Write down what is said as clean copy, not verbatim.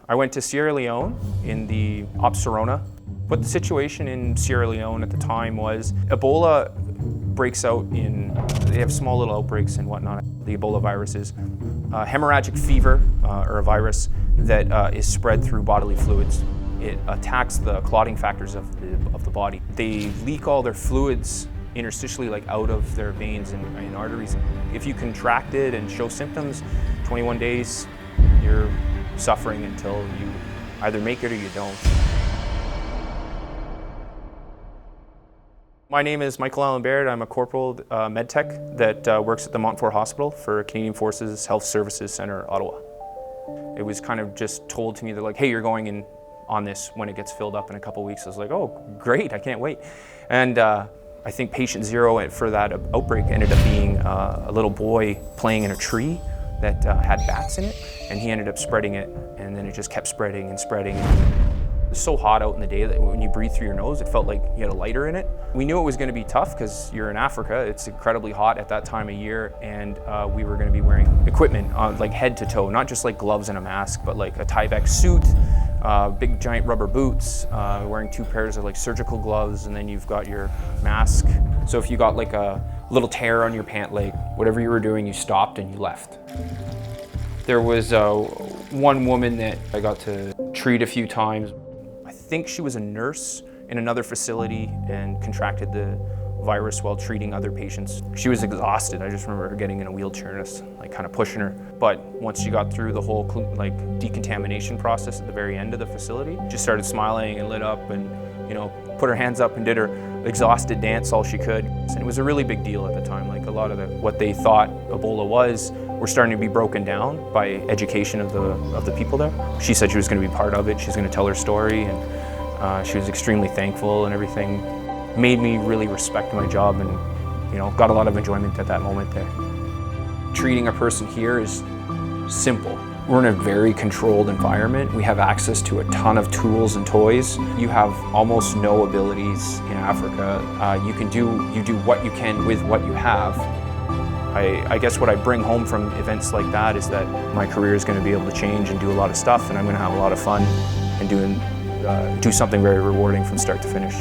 I went to Sierra Leone in the Opserona. What the situation in Sierra Leone at the time was Ebola breaks out they have small little outbreaks and whatnot. The Ebola virus is hemorrhagic fever, or a virus that is spread through bodily fluids. It attacks the clotting factors of the body. They leak all their fluids interstitially, like out of their veins and arteries. If you contract it and show symptoms, 21 days, you're suffering until you either make it or you don't. My name is Cpl Barrett. I'm a corporal med tech that works at the Montfort Hospital for Canadian Forces Health Services Centre, Ottawa. It was kind of just told to me, they're like, hey, you're going in on this when it gets filled up in a couple of weeks. I was like, oh, great, I can't wait. And I think patient zero for that outbreak ended up being a little boy playing in a tree that had bats in it, and he ended up spreading it, and then it just kept spreading and spreading. It was so hot out in the day that when you breathe through your nose, it felt like you had a lighter in it. We knew it was going to be tough because you're in Africa. It's incredibly hot at that time of year, and we were going to be wearing equipment like head to toe, not just like gloves and a mask, but like a Tyvek suit, big giant rubber boots, wearing 2 pairs of like surgical gloves, and then you've got your mask. So if you got like a little tear on your pant leg, whatever you were doing, you stopped and you left. There was one woman that I got to treat a few times. I think she was a nurse in another facility and contracted the virus while treating other patients. She was exhausted. I just remember her getting in a wheelchair and us like kind of pushing her. But once she got through the whole like decontamination process at the very end of the facility, just started smiling and lit up and, you know, put her hands up and did her exhausted dance all she could. And it was a really big deal at the time. Like a lot of what they thought Ebola was were starting to be broken down by education of the people there. She said she was going to be part of it. She's going to tell her story, and she was extremely thankful, and everything made me really respect my job, and got a lot of enjoyment at that moment there. Treating a person here is simple. We're in a very controlled environment. We have access to a ton of tools and toys. You have almost no abilities in Africa. You do what you can with what you have. I guess what I bring home from events like that is that my career is going to be able to change and do a lot of stuff, and I'm going to have a lot of fun and do something very rewarding from start to finish.